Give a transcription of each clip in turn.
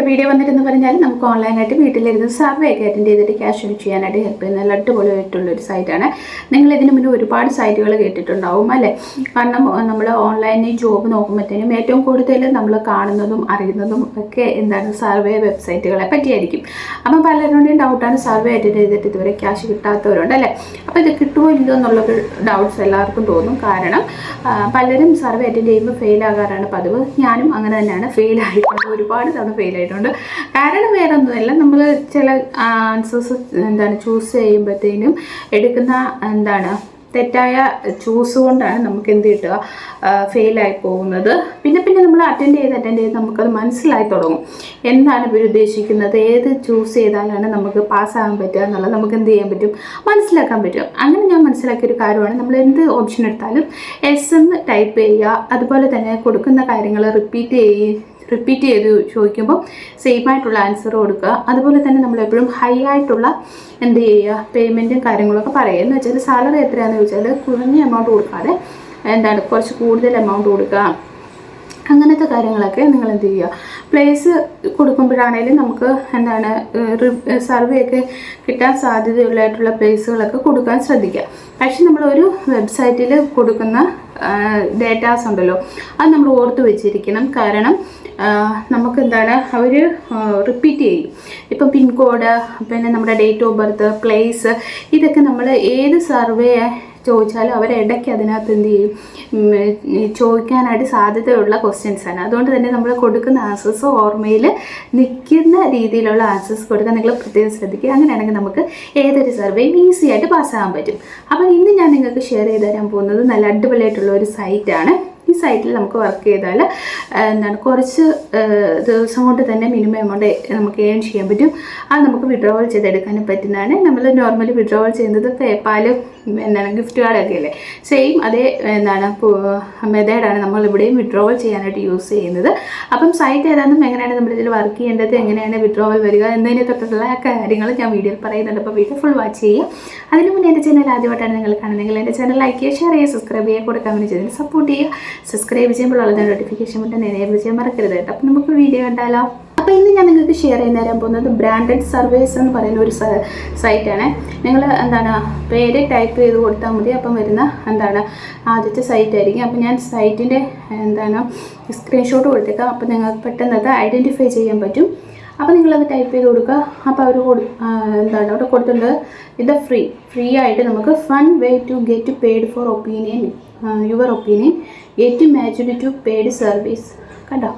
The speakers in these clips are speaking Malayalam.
വീഡിയോ വന്നിട്ടെന്ന് പറഞ്ഞാൽ നമുക്ക് ഓൺലൈനായിട്ട് വീട്ടിലിരുന്ന് സർവേ ഒക്കെ അറ്റൻഡ് ചെയ്തിട്ട് ക്യാഷ് ഏൺ ചെയ്യാനായിട്ട് ഹെൽപ്പ് ചെയ്യുന്ന നല്ല അടിപൊളിയായിട്ടുള്ളൊരു സൈറ്റാണ്. നിങ്ങൾ ഇതിന് മുന്നേ ഒരുപാട് സൈറ്റുകൾ കേട്ടിട്ടുണ്ടാവും അല്ലേ? കാരണം നമ്മൾ ഓൺലൈനിൽ ജോബ് നോക്കുമ്പോഴത്തേനും ഏറ്റവും കൂടുതൽ നമ്മൾ കാണുന്നതും അറിയുന്നതും ഒക്കെ എന്താണ് സർവേ വെബ്സൈറ്റുകളെ പറ്റിയായിരിക്കും. അപ്പം പലരുടെയും ഡൗട്ടാണ് സർവേ അറ്റൻഡ് ചെയ്തിട്ട് ഇതുവരെ ക്യാഷ് കിട്ടാത്തവരുണ്ട് അല്ലേ? അപ്പോൾ ഇത് കിട്ടുമോ ഇല്ലയോ എന്നുള്ളൊരു ഡൗട്ട്സ് എല്ലാവർക്കും തോന്നും. കാരണം പലരും സർവേ അറ്റൻഡ് ചെയ്യുമ്പോൾ ഫെയിൽ ആകാറാണ് പതിവ്. ഞാനും അങ്ങനെ തന്നെയാണ്, ഫെയിൽ ആയിട്ടുണ്ട്, ഒരുപാട് തവണ ഫെയിൽ ആയിട്ടുണ്ട്. കാരണം വേറെ ഒന്നുമല്ല, നമ്മൾ ചില ആൻസേഴ്സ് ചൂസ് ചെയ്യുമ്പോഴത്തേനും എടുക്കുന്ന തെറ്റായ ചൂസ് കൊണ്ടാണ് നമുക്ക് എന്ത് കിട്ടുക, ഫെയിലായി പോകുന്നത്. പിന്നെ നമ്മൾ അറ്റൻഡ് ചെയ്ത് നമുക്കത് മനസ്സിലായി തുടങ്ങും എന്താണ് ഇവർ ഉദ്ദേശിക്കുന്നത്, ഏത് ചൂസ് ചെയ്താലാണ് നമുക്ക് പാസ്സാകാൻ പറ്റുക എന്നുള്ളത് നമുക്ക് എന്ത് ചെയ്യാൻ പറ്റും, മനസ്സിലാക്കാൻ പറ്റും. അങ്ങനെ ഞാൻ മനസ്സിലാക്കിയൊരു കാര്യമാണ്, നമ്മൾ എന്ത് ഓപ്ഷൻ എടുത്താലും എസ് എന്ന് ടൈപ്പ് ചെയ്യുക. അതുപോലെ തന്നെ കൊടുക്കുന്ന കാര്യങ്ങൾ റിപ്പീറ്റ് ചെയ്ത് ചോദിക്കുമ്പോൾ സെയിം ആയിട്ടുള്ള ആൻസർ കൊടുക്കുക. അതുപോലെ തന്നെ നമ്മളെപ്പോഴും ഹൈ ആയിട്ടുള്ള എന്ത് ചെയ്യുക, പേയ്മെൻറ്റും കാര്യങ്ങളൊക്കെ പറയുക. എന്ന് വെച്ചാൽ സാലറി എത്രയാണെന്ന് ചോദിച്ചാൽ കുറഞ്ഞ എമൗണ്ട് കൊടുക്കാതെ കുറച്ച് കൂടുതൽ എമൗണ്ട് കൊടുക്കുക. അങ്ങനത്തെ കാര്യങ്ങളൊക്കെ നിങ്ങൾ എന്ത് ചെയ്യുക, പ്ലേസ് കൊടുക്കുമ്പോഴാണെങ്കിലും നമുക്ക് സർവേ ഒക്കെ കിട്ടാൻ സാധ്യതയുള്ളതായിട്ടുള്ള പ്ലേസുകളൊക്കെ കൊടുക്കാൻ ശ്രദ്ധിക്കുക. പക്ഷെ നമ്മളൊരു വെബ്സൈറ്റിൽ കൊടുക്കുന്ന ഡേറ്റാസ് ഉണ്ടല്ലോ, അത് നമ്മൾ ഓർത്ത് വെച്ചിരിക്കണം. കാരണം നമുക്ക് അവർ റിപ്പീറ്റ് ചെയ്യും. ഇപ്പം പിൻകോഡ്, പിന്നെ നമ്മുടെ ഡേറ്റ് ഓഫ് ബർത്ത്, പ്ലേസ്, ഇതൊക്കെ നമ്മൾ ഏത് സർവേ ചോദിച്ചാലും അവരിടയ്ക്ക് അതിനകത്ത് എന്ത് ചെയ്യും, ചോദിക്കാനായിട്ട് സാധ്യതയുള്ള ക്വസ്റ്റ്യൻസാണ്. അതുകൊണ്ട് തന്നെ നമ്മൾ കൊടുക്കുന്ന ആൻസേഴ്സ് ഓർമ്മയിൽ നിൽക്കുന്ന രീതിയിലുള്ള ആൻസേഴ്സ് കൊടുക്കാൻ നിങ്ങൾ പ്രത്യേകം ശ്രദ്ധിക്കുക. അങ്ങനെയാണെങ്കിൽ നമുക്ക് ഏതൊരു സർവേയും ഈസി ആയിട്ട് പാസ്സാകാൻ പറ്റും. അപ്പോൾ ഇന്ന് ഞാൻ നിങ്ങൾക്ക് ഷെയർ ചെയ്ത് തരാൻ പോകുന്നത് നല്ല അടിപൊളിയായിട്ടുള്ള ഒരു സൈറ്റാണ്. ഈ സൈറ്റിൽ നമുക്ക് വർക്ക് ചെയ്താൽ കുറച്ച് ദിവസം കൊണ്ട് തന്നെ മിനിമം എമൗണ്ട് നമുക്ക് ഏൺ ചെയ്യാൻ പറ്റും. അത് നമുക്ക് വിഡ്രോവൽ ചെയ്തെടുക്കാനും പറ്റുന്നതാണ്. നമ്മൾ നോർമലി വിഡ്രോവൽ ചെയ്യുന്നത് പേപ്പാൽ ഗിഫ്റ്റ് കാർഡൊക്കെ അല്ലേ, സെയിം അതേ മെത്തേഡാണ് നമ്മളിവിടെയും വിഡ്രോവൽ ചെയ്യാനായിട്ട് യൂസ് ചെയ്യുന്നത്. അപ്പം സൈറ്റ് ഏതാണെന്നും എങ്ങനെയാണ് നമ്മളിതിൽ വർക്ക് ചെയ്യേണ്ടത്, എങ്ങനെയാണ് വിഡ്രോവൽ വരിക എന്നതിനെ തൊട്ടുള്ള കാര്യങ്ങൾ ഞാൻ വീഡിയോയിൽ പറയുന്നുണ്ട്. അപ്പോൾ വീഡിയോ ഫുൾ വാച്ച് ചെയ്യുക. അതിന് മുന്നേ എൻ്റെ ചാനൽ ആദ്യമായിട്ടാണ് നിങ്ങൾ കാണുന്നതെങ്കിൽ എൻ്റെ ചാനൽ ലൈക്ക് ചെയ്യുക, ഷെയർ ചെയ്യുക, സബ്സ്ക്രൈബ് ചെയ്യുക, കൂടെ കമൻറ്റ് ചെയ്തതിന് സപ്പോർട്ട് ചെയ്യുക. സബ്സ്ക്രൈബ് ചെയ്യുമ്പോൾ ഉള്ള നോട്ടിഫിക്കേഷൻ ബട്ടൺ എനേബിൾ ചെയ്യാൻ മറക്കരുത് കേട്ടോ. അപ്പോൾ നമുക്ക് വീഡിയോ കണ്ടാലോ. അപ്പോൾ ഇന്ന് ഞാൻ നിങ്ങൾക്ക് ഷെയർ ചെയ്ത് തരാൻ പോകുന്നത് ബ്രാൻഡഡ് സർവേസ് എന്ന് പറയുന്ന ഒരു സൈറ്റാണ്. നിങ്ങൾ പേര് ടൈപ്പ് ചെയ്ത് കൊടുത്താൽ മതി. അപ്പം വരുന്ന ആദ്യത്തെ സൈറ്റ് ആയിരിക്കും. അപ്പോൾ ഞാൻ സൈറ്റിൻ്റെ സ്ക്രീൻഷോട്ട് കൊടുത്തേക്കാം. അപ്പോൾ നിങ്ങൾക്ക് പെട്ടെന്ന് അത് ഐഡൻറ്റിഫൈ ചെയ്യാൻ പറ്റും. അപ്പോൾ നിങ്ങളത് ടൈപ്പ് ചെയ്ത് കൊടുക്കുക. അപ്പോൾ അവർ അവിടെ കൊടുത്തിട്ടുണ്ട്, ഇത് ഫ്രീ ആയിട്ട് നമുക്ക് fun way to get paid for your opinion get matched to paid service. കണ്ടോ?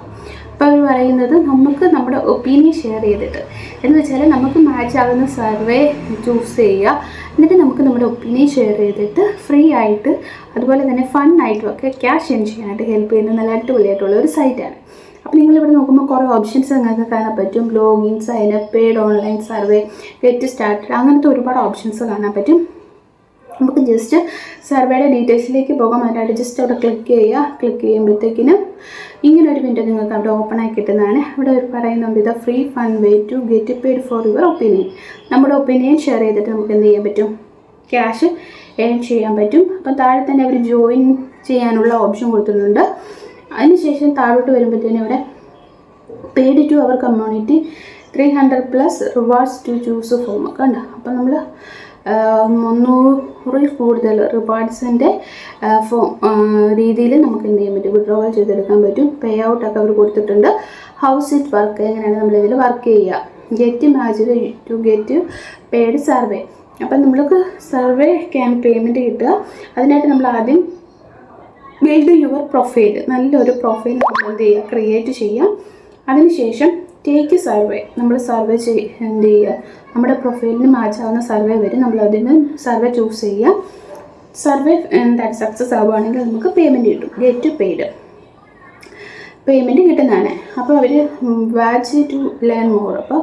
അപ്പോൾ അവർ പറയുന്നത് നമുക്ക് നമ്മുടെ ഒപ്പീനിയൻ ഷെയർ ചെയ്തിട്ട്, എന്ന് വെച്ചാൽ നമുക്ക് മാച്ച് ആകുന്ന സർവേ ചൂസ് ചെയ്യുക. എന്നിട്ട് നമുക്ക് നമ്മുടെ ഒപ്പീനിയൻ ഷെയർ ചെയ്തിട്ട് ഫ്രീ ആയിട്ട് അതുപോലെ തന്നെ ഫണ്ണായിട്ടും ഒക്കെ ക്യാഷ് ഏൺ ചെയ്യാനായിട്ട് ഹെൽപ്പ് ചെയ്യുന്ന നല്ല അടിപൊളിയായിട്ടുള്ള ഒരു സൈറ്റാണ്. അപ്പോൾ നിങ്ങളിവിടെ നോക്കുമ്പോൾ കുറേ ഓപ്ഷൻസ് നിങ്ങൾക്ക് കാണാൻ പറ്റും. Login, sign up, paid online survey, get started, അങ്ങനത്തെ ഒരുപാട് ഓപ്ഷൻസ് കാണാൻ പറ്റും. നമുക്ക് ജസ്റ്റ് സർവേയുടെ ഡീറ്റെയിൽസിലേക്ക് പോകാൻ വേണ്ടിയിട്ട് ജസ്റ്റ് അവിടെ ക്ലിക്ക് ചെയ്യുമ്പോഴത്തേക്കിനും ഇങ്ങനൊരു വിൻഡോ നിങ്ങൾക്ക് അവിടെ ഓപ്പൺ ആയി കിട്ടുന്നതാണ്. ഇവിടെ പറയുന്നുണ്ട്, ഇത് free fun way to get paid for your opinion. നമ്മുടെ ഒപ്പീനിയൻ ഷെയർ ചെയ്തിട്ട് നമുക്ക് എന്ത് ചെയ്യാൻ പറ്റും, ക്യാഷ് ഏൺ ചെയ്യാൻ പറ്റും. അപ്പം താഴെ തന്നെ അവർ ജോയിൻ ചെയ്യാനുള്ള ഓപ്ഷൻ കൊടുത്തിട്ടുണ്ട്. അതിനുശേഷം താഴോട്ട് വരുമ്പോഴത്തേനും ഇവിടെ paid to our community 300+ rewards to choose from ഒക്കെ ഉണ്ട്. അപ്പം നമ്മൾ 300 കൂടുതൽ റിവാർഡ്സിൻ്റെ രീതിയിൽ നമുക്ക് എന്ത് ചെയ്യാൻ പറ്റും, വിഡ്രോവൽ ചെയ്തെടുക്കാൻ പറ്റും. പേ ഔട്ടൊക്കെ അവർ കൊടുത്തിട്ടുണ്ട്. ഹൗസ് ഇറ്റ് വർക്ക്, എങ്ങനെയാണ് നമ്മളിതിൽ വർക്ക് ചെയ്യുക, get matched to get paid survey. അപ്പം നമ്മൾക്ക് സർവേ പേയ്മെൻറ്റ് കിട്ടുക. അതിനായിട്ട് നമ്മൾ ആദ്യം ബിൽഡ് യുവർ പ്രൊഫൈൽ, നല്ലൊരു പ്രൊഫൈൽ നമ്മൾ എന്ത് ചെയ്യുക, ക്രിയേറ്റ് ചെയ്യാം. അതിനുശേഷം ടേക്ക് സർവേ, നമ്മൾ സർവേ എന്ത് ചെയ്യുക, നമ്മുടെ പ്രൊഫൈലിന് മാച്ച് ആവുന്ന സർവേ വരും. നമ്മളതിന് സർവേ ചൂസ് ചെയ്യുക. സർവേ സക്സസ് ആവുകയാണെങ്കിൽ നമുക്ക് പേയ്മെൻറ്റ് കിട്ടും. ഗെറ്റ് പെയ്ഡ് പേയ്മെൻറ്റ് കിട്ടുന്നതാണ്. അപ്പോൾ അവർ വാച്ച് ടു ലേൺ മോർ. അപ്പോൾ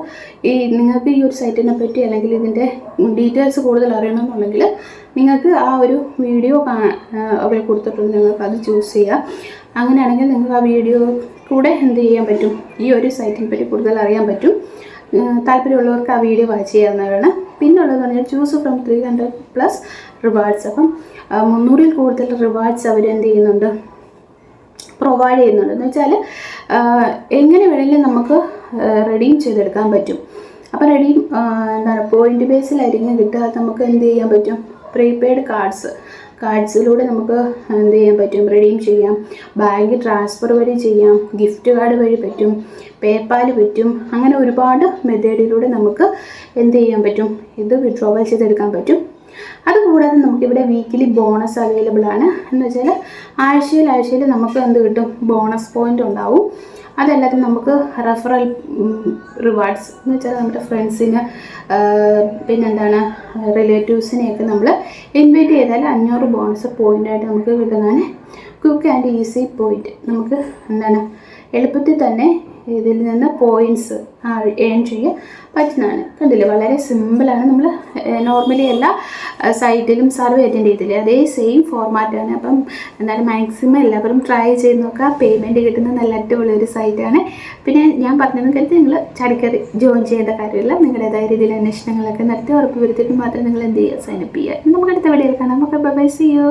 നിങ്ങൾക്ക് ഈ ഒരു സൈറ്റിനെ പറ്റി അല്ലെങ്കിൽ ഇതിൻ്റെ ഡീറ്റെയിൽസ് കൂടുതൽ അറിയണമെന്നുണ്ടെങ്കിൽ നിങ്ങൾക്ക് ആ ഒരു വീഡിയോ അവർ കൊടുത്തിട്ടുണ്ട്, നിങ്ങൾക്ക് അത് ചൂസ് ചെയ്യുക. അങ്ങനെയാണെങ്കിൽ നിങ്ങൾക്ക് ആ വീഡിയോ കൂടെ എന്ത് ചെയ്യാൻ പറ്റും, ഈ ഒരു സൈറ്റിനെ പറ്റി കൂടുതൽ അറിയാൻ പറ്റും. താല്പര്യമുള്ളവർക്ക് ആ വീഡിയോ വാച്ച് ചെയ്യാവുന്നതാണ്. പിന്നുള്ളതെന്ന് പറഞ്ഞാൽ ചൂസ് ഫ്രം 300+ റിവാർഡ്സ്. അപ്പം 300-ൽ കൂടുതൽ റിവാർഡ്സ് അവർ എന്ത് ചെയ്യുന്നുണ്ട്, പ്രൊവൈഡ് ചെയ്യുന്നുണ്ട്. എന്ന് വെച്ചാൽ എങ്ങനെ വേണമെങ്കിലും നമുക്ക് റെഡീം ചെയ്തെടുക്കാൻ പറ്റും. അപ്പോൾ റെഡീം എന്താണ് പോയിന്റ് ബേസിലായിരിക്കും കിട്ടുക. നമുക്ക് എന്ത് ചെയ്യാൻ പറ്റും, പ്രീപെയ്ഡ് കാർഡ്സിലൂടെ നമുക്ക് എന്ത് ചെയ്യാൻ പറ്റും, റെഡീം ചെയ്യാം. ബാങ്ക് ട്രാൻസ്ഫർ വഴി ചെയ്യാം, ഗിഫ്റ്റ് കാർഡ് വഴി പറ്റും, പേപ്പാൽ പറ്റും. അങ്ങനെ ഒരുപാട് മെത്തേഡിലൂടെ നമുക്ക് എന്ത് ചെയ്യാൻ പറ്റും, ഇത് വിഡ്രോവൽ ചെയ്തെടുക്കാൻ പറ്റും. അതുകൂടാതെ നമുക്കിവിടെ വീക്കിലി ബോണസ് അവൈലബിൾ ആണ്. എന്ന് വെച്ചാൽ ആഴ്ചയിൽ നമുക്ക് എന്ത് കിട്ടും, ബോണസ് പോയിൻ്റ് ഉണ്ടാവും. അതല്ലാതെ നമുക്ക് റെഫറൽ റിവാർഡ്സ് എന്ന് വെച്ചാൽ നമ്മുടെ ഫ്രണ്ട്സിന് പിന്നെന്താണ് റിലേറ്റീവ്സിനെയൊക്കെ നമ്മൾ ഇൻവൈറ്റ് ചെയ്താൽ 500 ബോണസ് പോയിൻ്റായിട്ട് നമുക്ക് കിട്ടുന്നതാണ്. ക്വിക്ക് ആൻഡ് ഈസി പോയിൻ്റ്, നമുക്ക് എന്താണ് എളുപ്പത്തിൽ തന്നെ ഇതിൽ നിന്ന് പോയിൻറ്റ്സ് ഏൺ ചെയ്യാൻ പറ്റുന്നതാണ്. കണ്ടില്ലേ, വളരെ സിമ്പിളാണ്. നമ്മൾ നോർമലി എല്ലാ സൈറ്റിലും സർവേ അറ്റൻഡ് ചെയ്തില്ലേ, അതേ സെയിം ഫോർമാറ്റാണ്. അപ്പം എന്തായാലും മാക്സിമം എല്ലാവരും ട്രൈ ചെയ്ത് നോക്കുക. പേയ്മെൻറ്റ് കിട്ടുന്ന നല്ല അടിപൊളിയൊരു സൈറ്റാണ്. പിന്നെ ഞാൻ പറഞ്ഞതെന്ന് കരുതി നിങ്ങൾ ചടിക്കറി ജോയിൻ ചെയ്യേണ്ട കാര്യമില്ല. നിങ്ങളുടേതായ രീതിയിൽ അന്വേഷണങ്ങളൊക്കെ നടത്തി ഉറപ്പ് വരുത്തിയിട്ട് മാത്രം നിങ്ങൾ എന്ത് ചെയ്യുക, സൈനപ്പ് ചെയ്യുക. നമുക്ക് അടുത്ത വീഡിയോയിൽ കാണാം. നമുക്ക് ബൈ, സീ യു.